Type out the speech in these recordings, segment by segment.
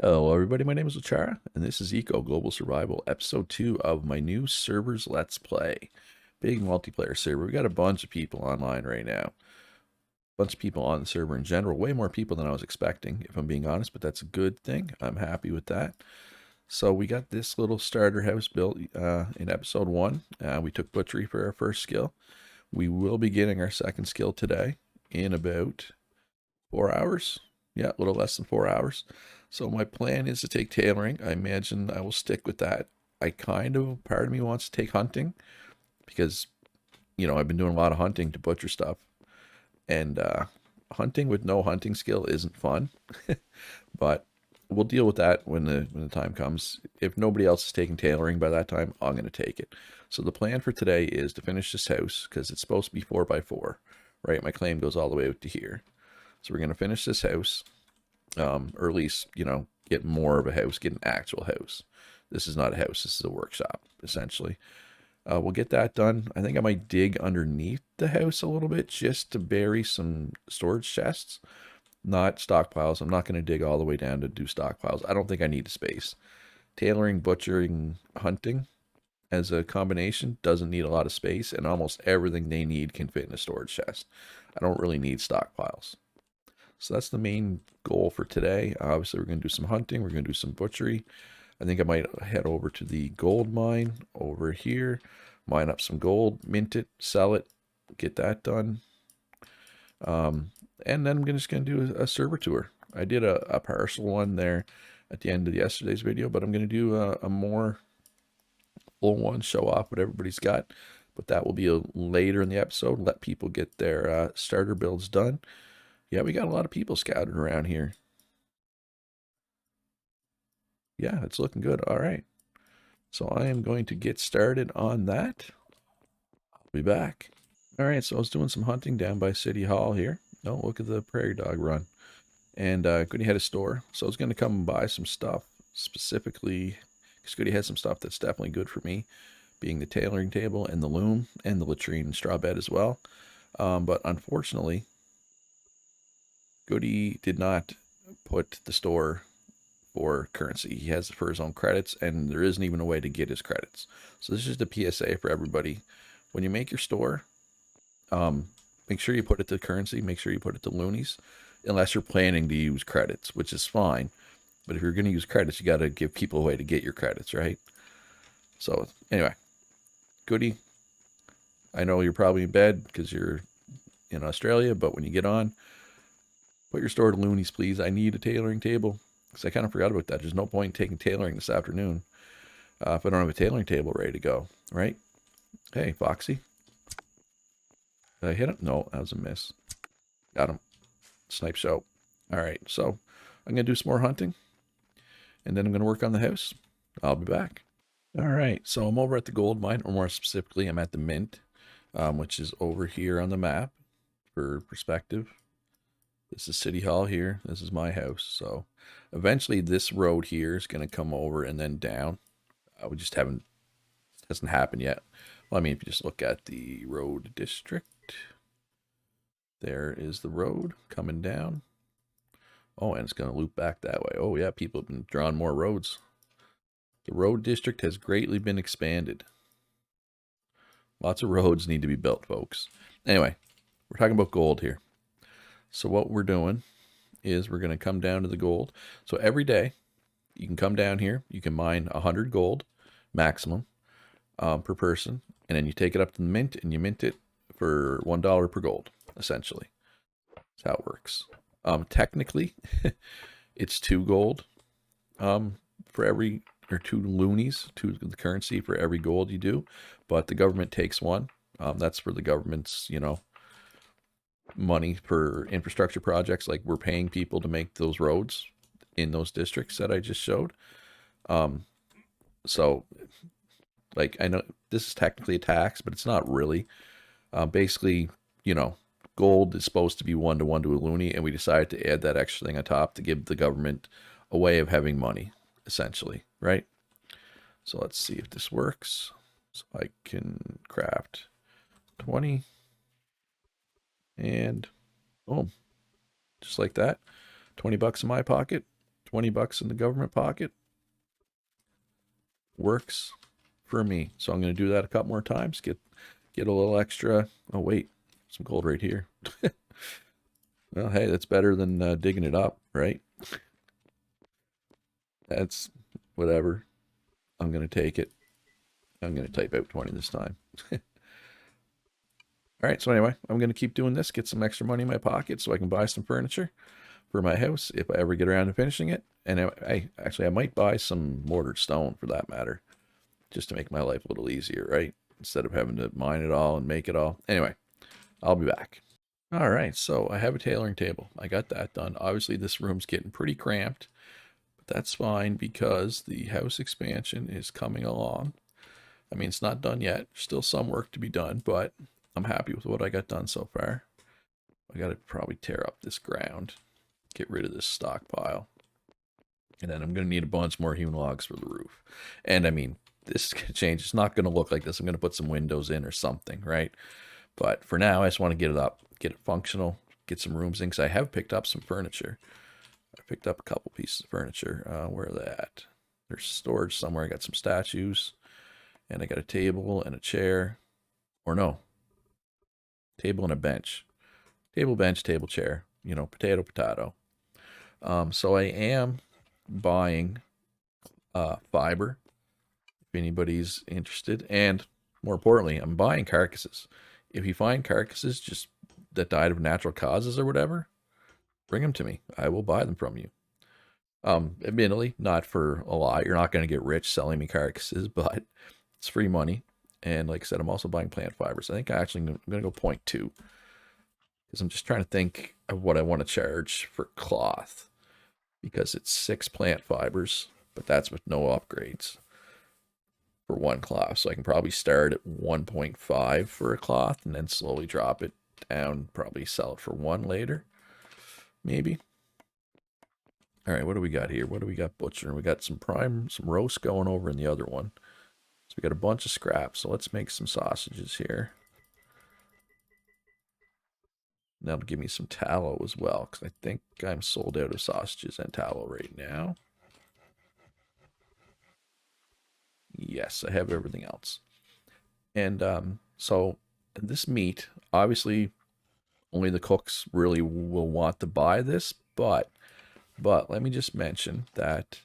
Hello, everybody. My name is Ochara, and this is Eco Global Survival, episode 2 of my new servers Let's Play. Big multiplayer server. We got a bunch of people online right now. Bunch of people on the server in general. Way more people than I was expecting, if I'm being honest, but that's a good thing. I'm happy with that. So we got this little starter house built in episode 1. We took butchery for our first skill. We will be getting our second skill today in about 4 hours. Yeah, a little less than 4 hours. So my plan is to take tailoring. I imagine I will stick with that. Part of me wants to take hunting because, I've been doing a lot of hunting to butcher stuff. And hunting with no hunting skill isn't fun. But we'll deal with that when the time comes. If nobody else is taking tailoring by that time, I'm going to take it. So the plan for today is to finish this house because it's supposed to be 4x4, right? My claim goes all the way out to here. So we're going to finish this house, or at least, get more of a house, get an actual house. This is not a house, this is a workshop, essentially. We'll get that done. I think I might dig underneath the house a little bit just to bury some storage chests, not stockpiles. I'm not going to dig all the way down to do stockpiles. I don't think I need space. Tailoring, butchering, hunting as a combination doesn't need a lot of space, and almost everything they need can fit in a storage chest. I don't really need stockpiles. So that's the main goal for today. Obviously, we're going to do some hunting. We're going to do some butchery. I think I might head over to the gold mine over here, mine up some gold, mint it, sell it, get that done. And then I'm just going to do a server tour. I did a partial one there at the end of yesterday's video, but I'm going to do a more full one, show off what everybody's got. But that will be later in the episode. Let people get their starter builds done. Yeah, we got a lot of people scattered around here. Yeah, it's looking good. All right. So I am going to get started on that. I'll be back. All right, so I was doing some hunting down by City Hall here. Oh, look at the prairie dog run. And Goody had a store, so I was going to come and buy some stuff, specifically because Goody had some stuff that's definitely good for me, being the tailoring table and the loom and the latrine and straw bed as well. But unfortunately, Goody did not put the store for currency. He has it for his own credits, and there isn't even a way to get his credits. So this is just a PSA for everybody. When you make your store, make sure you put it to currency. Make sure you put it to loonies, unless you're planning to use credits, which is fine. But if you're going to use credits, you got to give people a way to get your credits, right? So anyway, Goody, I know you're probably in bed because you're in Australia, but when you get on, put your store to loonies, please. I need a tailoring table because I kind of forgot about that. There's no point in taking tailoring this afternoon if I don't have a tailoring table ready to go, right? Hey, Foxy. Did I hit him? No, that was a miss. Got him. Snipe show. All right, so I'm going to do some more hunting, and then I'm going to work on the house. I'll be back. All right, so I'm over at the gold mine, or more specifically, I'm at the mint, which is over here on the map for perspective. This is City Hall here. This is my house. So eventually this road here is going to come over and then down. We just hasn't happened yet. Well, I mean, if you just look at the road district, there is the road coming down. Oh, and it's going to loop back that way. Oh, yeah, people have been drawing more roads. The road district has greatly been expanded. Lots of roads need to be built, folks. Anyway, we're talking about gold here. So what we're doing is we're going to come down to the gold. So every day, you can come down here. You can mine 100 gold maximum per person. And then you take it up to the mint and you mint it for $1 per gold, essentially. That's how it works. Technically, it's 2 gold for every, or 2 loonies, the currency for every gold you do. But the government takes 1. That's for the government's, money for infrastructure projects. Like we're paying people to make those roads in those districts that I just showed. Um, so, like, I know this is technically a tax, but it's not really. Basically, gold is supposed to be 1-to-1 to a loonie, and we decided to add that extra thing on top to give the government a way of having money, essentially, right? So let's see if this works. So I can craft 20 and boom, just like that. $20 in my pocket, 20 bucks in the government pocket. Works for me. So I'm going to do that a couple more times. Get a little extra. Oh, wait. Some gold right here. Well, hey, that's better than digging it up, right? That's whatever. I'm going to take it. I'm going to type out 20 this time. All right, so anyway, I'm going to keep doing this, get some extra money in my pocket so I can buy some furniture for my house if I ever get around to finishing it. And I might buy some mortared stone for that matter, just to make my life a little easier, right? Instead of having to mine it all and make it all. Anyway, I'll be back. All right, so I have a tailoring table. I got that done. Obviously, this room's getting pretty cramped, but that's fine because the house expansion is coming along. I mean, it's not done yet. Still some work to be done, but I'm happy with what I got done so far. I got to probably tear up this ground, get rid of this stockpile. And then I'm going to need a bunch more hewn logs for the roof. And I mean, this change. It's not going to look like this. I'm going to put some windows in or something, right? But for now, I just want to get it up, get it functional, get some rooms in, because I have picked up some furniture. I picked up a couple pieces of furniture. Where are they at? There's storage somewhere. I got some statues, and I got a table and a chair. Or no, table and a bench. Table, bench, table, chair. You know, potato, potato. So I am buying fiber, if anybody's interested. And more importantly, I'm buying carcasses. If you find carcasses just that died of natural causes or whatever, bring them to me. I will buy them from you. Admittedly, not for a lot. You're not going to get rich selling me carcasses, but it's free money. And like I said, I'm also buying plant fibers. I think I'm going to go 0.2 because I'm just trying to think of what I want to charge for cloth, because it's 6 plant fibers, but that's with no upgrades for one cloth. So I can probably start at 1.5 for a cloth and then slowly drop it down, probably sell it for 1 later, maybe. All right, what do we got here? What do we got butchering? We got some roast going over in the other one. So we got a bunch of scraps. So let's make some sausages here. That'll give me some tallow as well, because I think I'm sold out of sausages and tallow right now. Yes, I have everything else. And so this meat, obviously, only the cooks really will want to buy this, but let me just mention that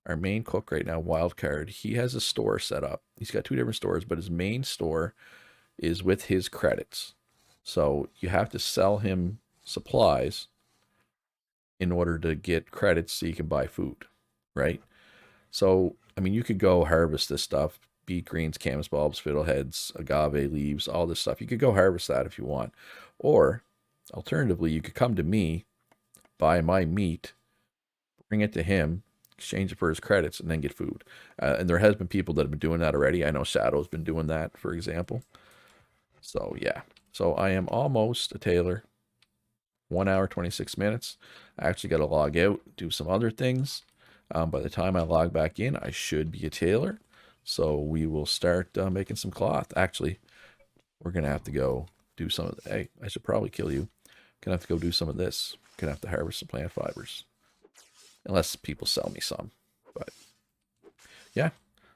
our main cook right now, Wildcard, he has a store set up. He's got 2 different stores, but his main store is with his credits. So you have to sell him supplies in order to get credits so you can buy food, right? So, I mean, you could go harvest this stuff, beet greens, camas bulbs, fiddleheads, agave leaves, all this stuff. You could go harvest that if you want. Or, alternatively, you could come to me, buy my meat, bring it to him, exchange it for his credits, and then get food. And there has been people that have been doing that already. I know Shadow's been doing that, for example. So, yeah. So, I am almost a tailor. 1 hour, 26 minutes. I actually got to log out, do some other things. By the time I log back in, I should be a tailor. So we will start making some cloth. Actually, we're going to have to go do some of the... Hey, I should probably kill you. Going to have to go do some of this. Going to have to harvest some plant fibers. Unless people sell me some. But, yeah.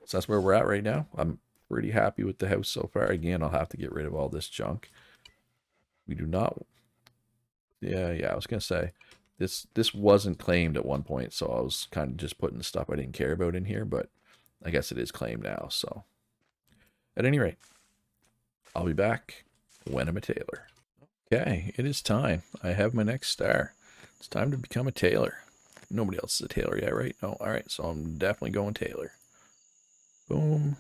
So that's where we're at right now. I'm pretty happy with the house so far. Again, I'll have to get rid of all this junk. We do not... Yeah, I was going to say... This wasn't claimed at one point, so I was kind of just putting the stuff I didn't care about in here, but I guess it is claimed now, so. At any rate, I'll be back when I'm a tailor. Okay, it is time. I have my next star. It's time to become a tailor. Nobody else is a tailor yet, right? No, alright, so I'm definitely going tailor. Boom.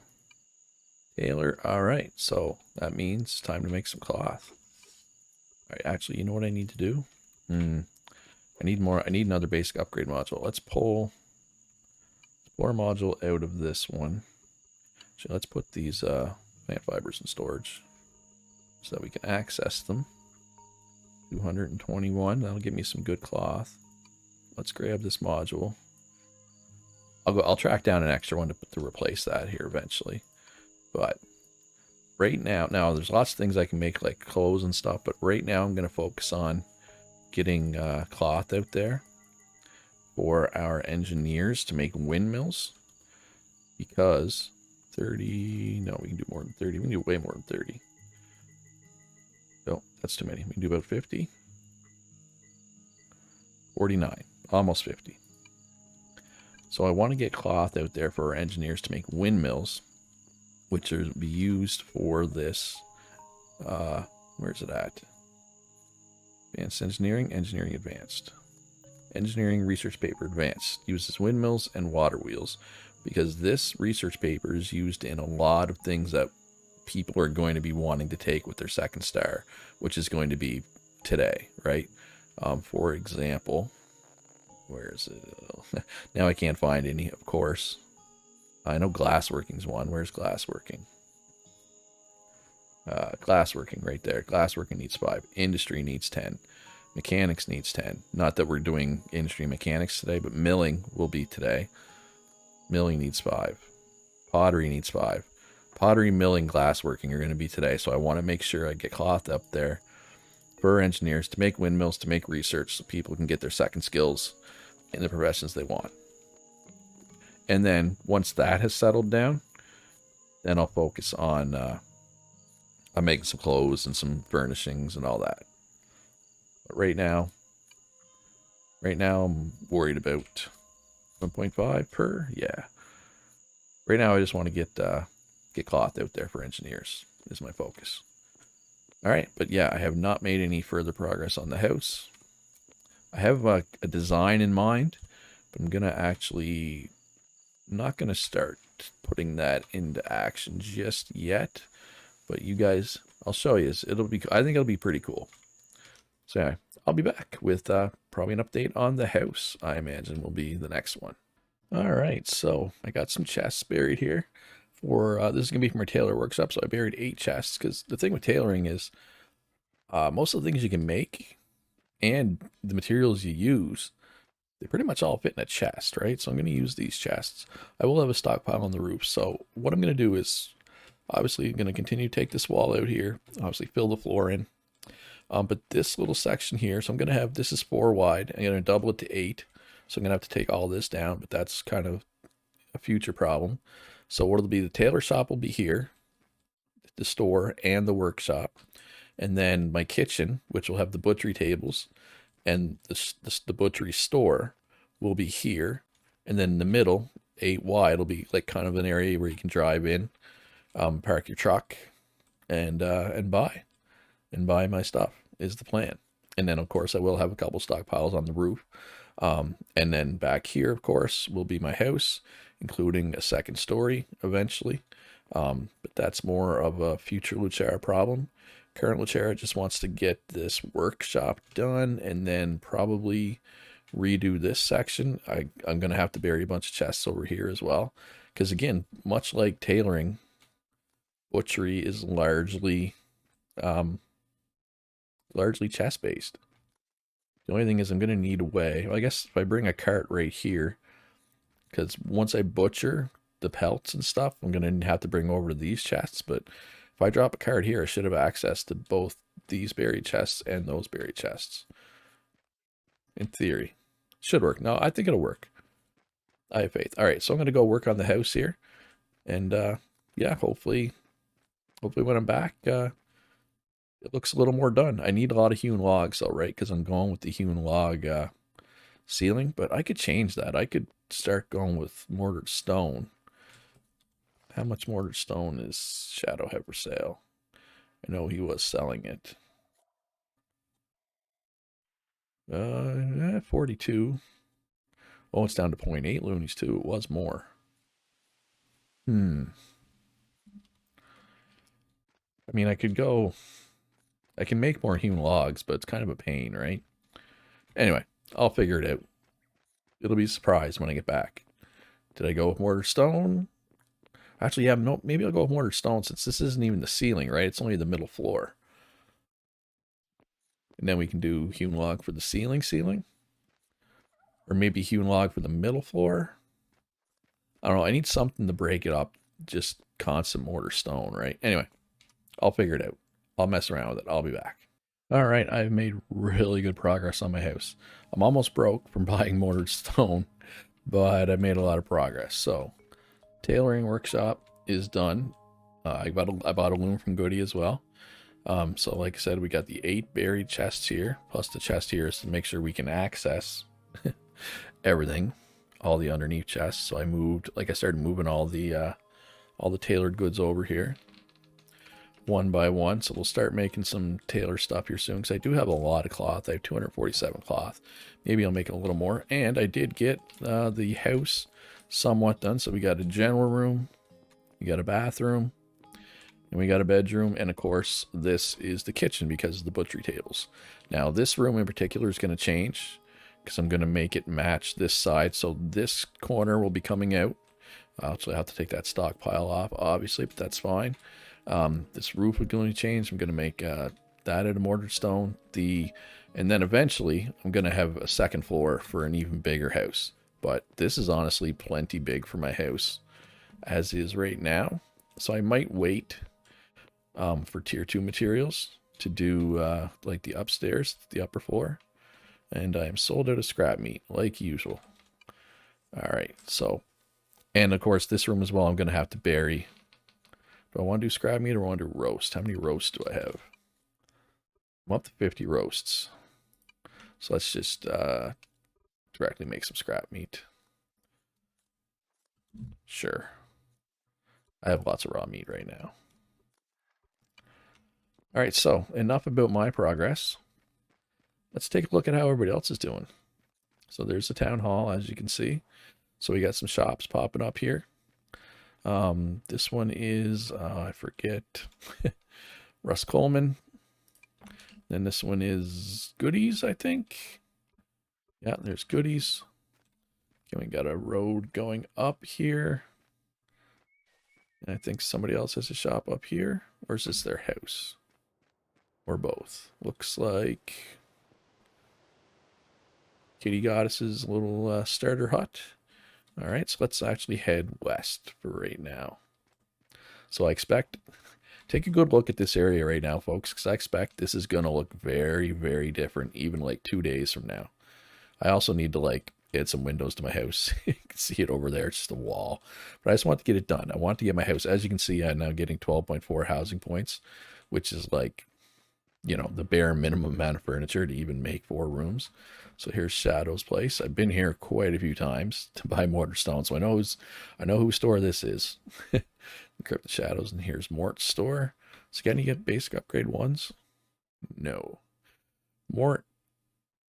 Tailor, alright, so that means it's time to make some cloth. Alright, actually, you know what I need to do? I need another basic upgrade module. Let's pull explore module out of this one. So let's put these plant fibers in storage so that we can access them. 221, that'll give me some good cloth. Let's grab this module. I'll track down an extra one to replace that here eventually. But right now there's lots of things I can make, like clothes and stuff, but right now I'm going to focus on getting cloth out there for our engineers to make windmills, because 30, no, we can do more than 30. We can do way more than 30. No, that's too many. We can do about 50. 49, almost 50. So I want to get cloth out there for our engineers to make windmills, which will be used for this. Where's it at? Advanced Engineering, Engineering Advanced. Engineering Research Paper Advanced. Uses windmills and water wheels, because this research paper is used in a lot of things that people are going to be wanting to take with their second star, which is going to be today, right? For example, where is it? Now I can't find any, of course. I know glassworking's one. Where's glassworking? Glassworking right there. Glassworking needs 5. Industry needs 10. Mechanics needs 10. Not that we're doing industry mechanics today, but milling will be today. Milling needs 5. Pottery needs 5. Pottery, milling, glassworking are going to be today, so I want to make sure I get cloth up there for engineers to make windmills, to make research, so people can get their second skills in the professions they want. And then once that has settled down, then I'll focus on I'm making some clothes and some furnishings and all that. But right now I'm worried about 1.5 per. Yeah. Right now I just want to get cloth out there for engineers is my focus. All right, but yeah, I have not made any further progress on the house. I have a design in mind, but I'm not gonna start putting that into action just yet. But you guys, I'll show you. I think it'll be pretty cool. So anyway, I'll be back with probably an update on the house. I imagine will be the next one. All right, so I got some chests buried here. This is gonna be from our tailor workshop. So I buried 8 chests, because the thing with tailoring is most of the things you can make and the materials you use, they pretty much all fit in a chest, right? So I'm going to use these chests. I will have a stockpile on the roof. So what I'm going to do is obviously going to continue to take this wall out here, obviously fill the floor in. But this little section here, so I'm going to have, this is 4 wide. I'm going to double it to 8. So I'm going to have to take all this down, but that's kind of a future problem. So what it'll be, the tailor shop will be here, the store and the workshop. And then my kitchen, which will have the butchery tables, and the butchery store will be here. And then in the middle, 8 wide, will be like kind of an area where you can drive in, park your truck, and buy my stuff is the plan. And then of course I will have a couple stockpiles on the roof. And then back here, of course, will be my house, including a second story eventually. But that's more of a future Lucara problem. Current Lucara just wants to get this workshop done and then probably redo this section. I'm going to have to bury a bunch of chests over here as well. Because again, much like tailoring, butchery is largely chest based. The only thing is I'm going to need a way. Well, I guess if I bring a cart right here, because once I butcher the pelts and stuff, I'm going to have to bring over to these chests. But if I drop a cart here, I should have access to both these buried chests and those buried chests. In theory. Should work. No, I think it'll work. I have faith. All right, so I'm going to go work on the house here. And yeah, hopefully when I'm back, it looks a little more done. I need a lot of hewn logs though, right? Because I'm going with the hewn log ceiling. But I could change that. I could start going with mortared stone. How much mortared stone is Shadow have for sale? I know he was selling it. 42. Oh, it's down to 0.8 loonies too. It was more. I mean, I can make more hewn logs, but it's kind of a pain, right? Anyway, I'll figure it out. It'll be a surprise when I get back. Did I go with mortar stone? Actually, yeah, no, maybe I'll go with mortar stone since this isn't even the ceiling, right? It's only the middle floor. And then we can do hewn log for the ceiling. Or maybe hewn log for the middle floor. I don't know. I need something to break it up. Just constant mortar stone, right? Anyway, I'll figure it out. I'll mess around with it. I'll be back. All right, I've made really good progress on my house. I'm almost broke from buying mortared stone, but I've made a lot of progress. So, tailoring workshop is done. I bought a loom from Goody as well. So like I said, we got the 8 buried chests here, plus the chest here is to make sure we can access everything, all the underneath chests. So I started moving all the tailored goods over here, one by one. So we'll start making some tailor stuff here soon, because I do have a lot of cloth. I have 247 cloth. Maybe I'll make a little more. And I did get the house somewhat done. So we got a general room, we got a bathroom, and we got a bedroom, and of course, this is the kitchen because of the butchery tables. Now, this room in particular is going to change because I'm going to make it match this side. So this corner will be coming out. I'll actually have to take that stockpile off, obviously, but that's fine. This roof is going to change. I'm going to make that out of mortared stone. And then eventually, I'm going to have a second floor for an even bigger house. But this is honestly plenty big for my house as is right now. So I might wait for tier 2 materials to do like the upstairs, the upper floor. And I am sold out of scrap meat, like usual. All right, so, and of course, this room as well, I'm going to have to bury. Do I want to do scrap meat or want to do roast? How many roasts do I have? I'm up to 50 roasts. So let's just directly make some scrap meat. Sure. I have lots of raw meat right now. All right, so enough about my progress. Let's take a look at how everybody else is doing. So there's the town hall, as you can see. So we got some shops popping up here. This one is, I forget, Russ Coleman. Then this one is Goodies, I think. Yeah, there's Goodies. Okay, we got a road going up here. And I think somebody else has a shop up here. Or is this their house? Or both? Looks like Kitty Goddess's little starter hut. All right, so let's actually head west for right now. So I expect, take a good look at this area right now, folks, because I expect this is going to look very, very different, even like 2 days from now. I also need to like add some windows to my house. You can see it over there, it's just a wall. But I just want to get it done. I want to get my house, as you can see, I'm now getting 12.4 housing points, which is like, you know, the bare minimum amount of furniture to even make 4 rooms. So here's Shadow's place. I've been here quite a few times to buy mortar stone, so I know whose store this is. Encrypt the Shadows, and here's Mort's store. So can you get basic upgrade 1s? No. Mort,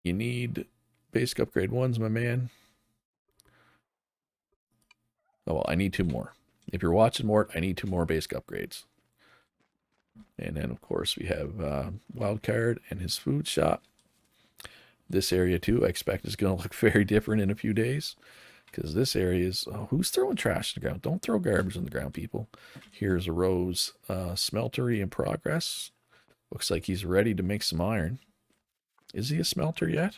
you need basic upgrade 1s, my man. Oh, well, I need 2 more. If you're watching, Mort, I need 2 more basic upgrades. And then, of course, we have Wildcard and his food shop. This area, too, I expect is going to look very different in a few days. Because this area is... Oh, who's throwing trash on the ground? Don't throw garbage on the ground, people. Here's a Rose smeltery in progress. Looks like he's ready to make some iron. Is he a smelter yet?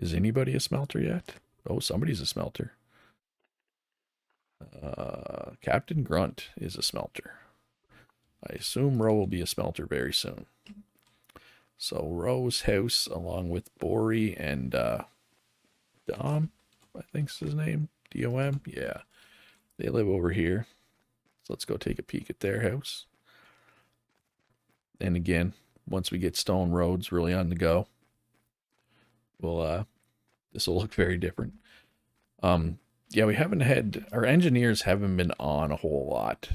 Is anybody a smelter yet? Oh, somebody's a smelter. Captain Grunt is a smelter. I assume Ro will be a smelter very soon. So Ro's house, along with Bori and Dom, I think's his name. D-O-M? Yeah. They live over here. So let's go take a peek at their house. And again, once we get stone roads really on the go, we'll this will look very different. Yeah, we haven't had, our engineers haven't been on a whole lot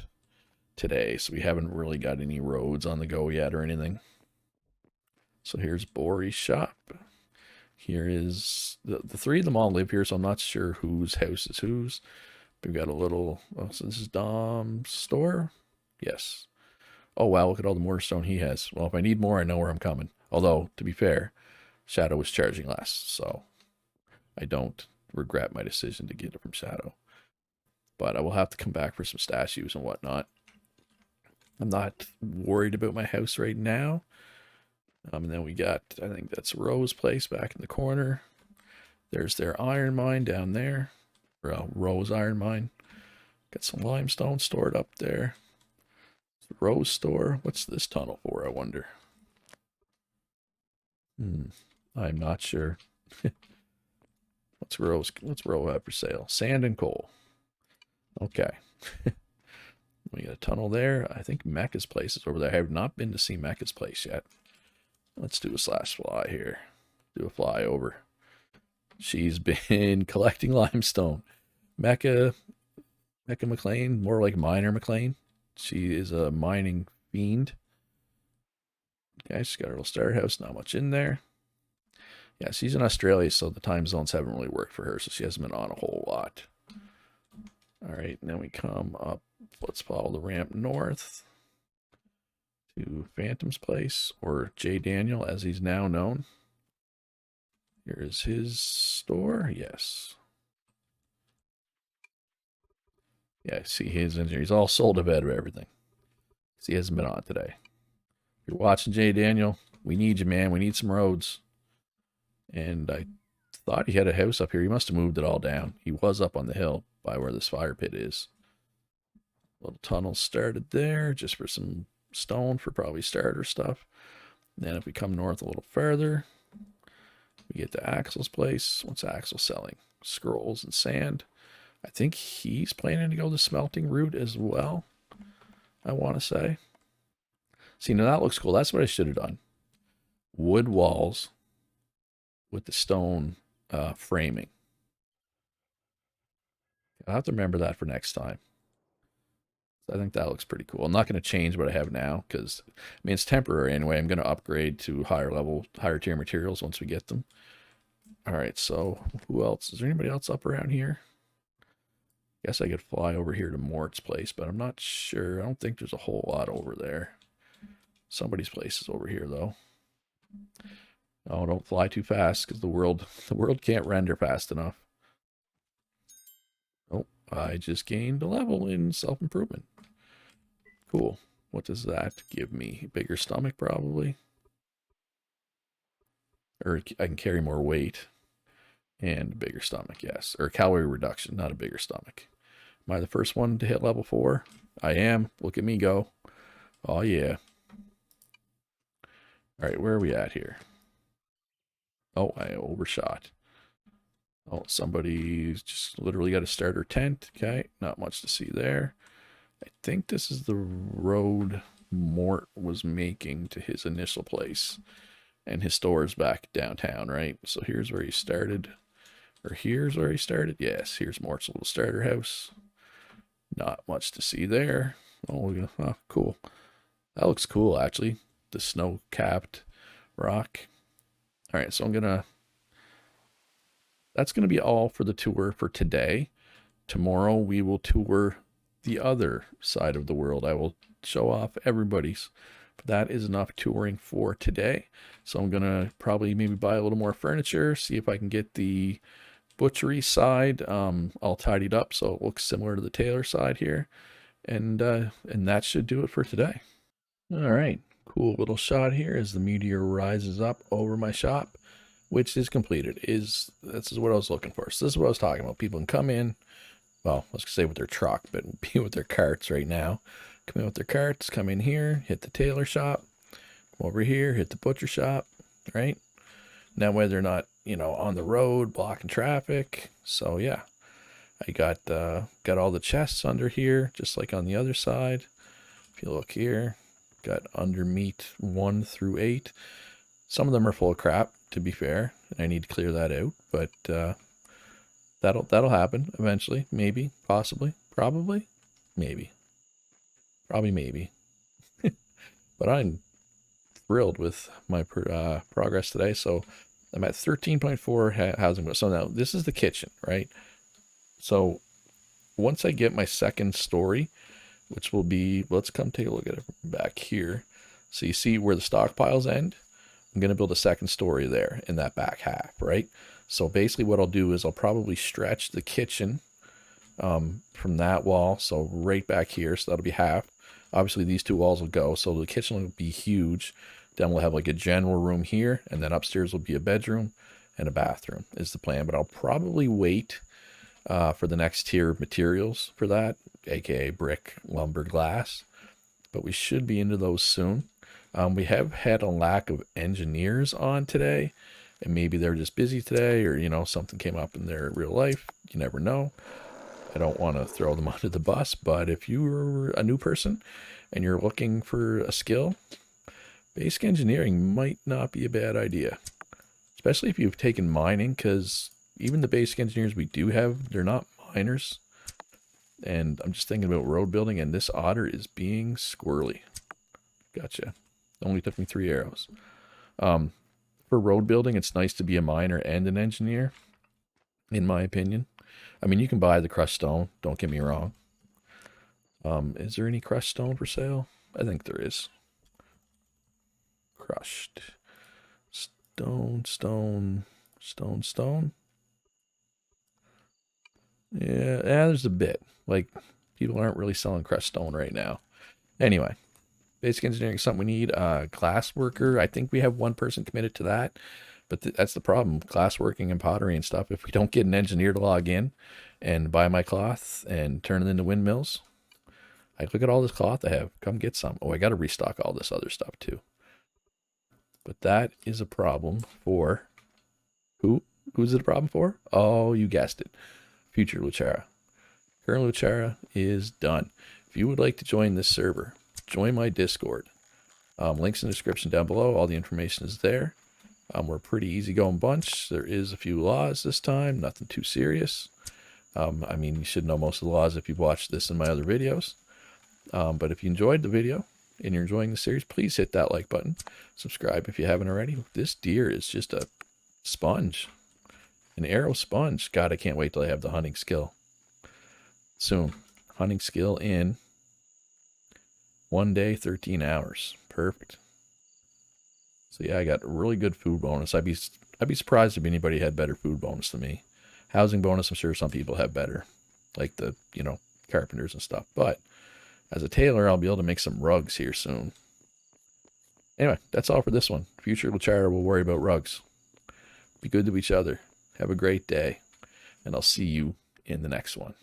today, so we haven't really got any roads on the go yet or anything. So here's Bori's shop. Here is, the 3 of them all live here, so I'm not sure whose house is whose. We've got a little, oh, so this is Dom's store? Yes. Oh, wow, look at all the mortar stone he has. Well, if I need more, I know where I'm coming. Although, to be fair, Shadow was charging less, so I don't regret my decision to get it from Shadow. But I will have to come back for some statues and whatnot. I'm not worried about my house right now. And then we got, I think that's Ro's place back in the corner. There's their iron mine down there. Or Ro's iron mine. Got some limestone stored up there. Ro's store. What's this tunnel for, I wonder? I'm not sure. What's row have for sale? Sand and coal. Okay. We got a tunnel there. I think Mecca's place is over there. I have not been to see Mecca's place yet. Let's do a slash fly here. Do a fly over. She's been collecting limestone. Mecca McLean, more like Miner McLean. She is a mining fiend. Okay, she's got her little starter house, not much in there. Yeah, she's in Australia, so the time zones haven't really worked for her, so she hasn't been on a whole lot. All right, and then we come up. Let's follow the ramp north to Phantom's place, or J. Daniel, as he's now known. Here is his store. Yes. Yeah, see his engineer. He's all sold a bed of everything. He hasn't been on today. If you're watching J. Daniel, we need you, man. We need some roads. And I thought he had a house up here. He must have moved it all down. He was up on the hill by where this fire pit is. Little tunnel started there just for some stone for probably starter stuff. And then if we come north a little further, we get to Axel's place. What's Axel selling? Scrolls and sand. I think he's planning to go the smelting route as well, I want to say. See, now that looks cool. That's what I should have done. Wood walls with the stone framing. I'll have to remember that for next time. I think that looks pretty cool. I'm not going to change what I have now because, I mean, it's temporary anyway. I'm going to upgrade to higher tier materials once we get them. All right, so who else? Is there anybody else up around here? Guess I could fly over here to Mort's place, but I'm not sure. I don't think there's a whole lot over there. Somebody's place is over here, though. Oh, don't fly too fast because the world can't render fast enough. Oh, I just gained a level in self-improvement. Cool. What does that give me? Bigger stomach, probably. Or I can carry more weight. And bigger stomach, yes. Or calorie reduction, not a bigger stomach. Am I the first one to hit level 4? I am. Look at me go. Oh, yeah. All right, where are we at here? Oh, I overshot. Oh, somebody's just literally got a starter tent. Okay, not much to see there. I think this is the road Mort was making to his initial place. And his store is back downtown, right? So here's where he started. Or here's where he started. Yes, here's Mort's little starter house. Not much to see there. Oh, cool. That looks cool, actually. The snow-capped rock. All right, so that's going to be all for the tour for today. Tomorrow we will tour the other side of the world. I will show off everybody's. But that is enough touring for today. So I'm going to probably maybe buy a little more furniture, see if I can get the butchery side all tidied up so it looks similar to the Tailor side here. And that should do it for today. All right, cool little shot here as the meteor rises up over my shop, which is completed. This is what I was looking for. So this is what I was talking about. People can come in, well, let's say with their truck, but be with their carts right now. Come in with their carts, come in here, hit the Tailor Shop, come over here, hit the butcher shop, right? That way they're not, on the road blocking traffic. So yeah, I got all the chests under here, just like on the other side. If you look here, got under meat 1 through 8. Some of them are full of crap, to be fair. I need to clear that out, but that'll happen eventually. Maybe, possibly, probably, maybe, probably, maybe. But I'm thrilled with my progress today. So I'm at 13.4 housing. So now this is the kitchen, right? So once I get my second story, which will be, let's come take a look at it back here. So you see where the stockpiles end? I'm going to build a second story there in that back half, right? So basically what I'll do is I'll probably stretch the kitchen from that wall. So right back here, so that'll be half. Obviously these 2 walls will go, so the kitchen will be huge. Then we'll have like a general room here, and then upstairs will be a bedroom and a bathroom is the plan. But I'll probably wait for the next tier of materials for that, aka brick, lumber, glass. But we should be into those soon. We have had a lack of engineers on today, and maybe they're just busy today, or something came up in their real life. You never know. I don't want to throw them under the bus, but if you're a new person and you're looking for a skill, basic engineering might not be a bad idea, especially if you've taken mining, because even the basic engineers we do have, they're not miners. And I'm just thinking about road building, and this otter is being squirrely. Gotcha. Only took me 3 arrows. For road building, it's nice to be a miner and an engineer, in my opinion. I mean, you can buy the crushed stone, don't get me wrong. Is there any crushed stone for sale? I think there is. Crushed. Stone, stone, stone, stone. Yeah, there's a bit. Like, people aren't really selling crushed stone right now. Anyway, basic engineering is something we need. Glass worker, I think we have one person committed to that. But that's the problem. Glass working and pottery and stuff. If we don't get an engineer to log in and buy my cloth and turn it into windmills, look at all this cloth I have. Come get some. Oh, I got to restock all this other stuff too. But that is a problem for who? Who's it a problem for? Oh, you guessed it. Future Luchara. Current Luchara is done. If you would like to join this server, join my Discord. Links in the description down below. All the information is there. We're a pretty easygoing bunch. There is a few laws this time. Nothing too serious. I mean, you should know most of the laws if you've watched this in my other videos. But if you enjoyed the video and you're enjoying the series, please hit that like button. Subscribe if you haven't already. This deer is just a sponge. An arrow sponge. God, I can't wait till I have the hunting skill. Soon. Hunting skill in 1 day, 13 hours. Perfect. So yeah, I got a really good food bonus. I'd be surprised if anybody had better food bonus than me. Housing bonus, I'm sure some people have better. Like the, carpenters and stuff. But as a tailor, I'll be able to make some rugs here soon. Anyway, that's all for this one. Future Luchara will worry about rugs. Be good to each other. Have a great day. And I'll see you in the next one.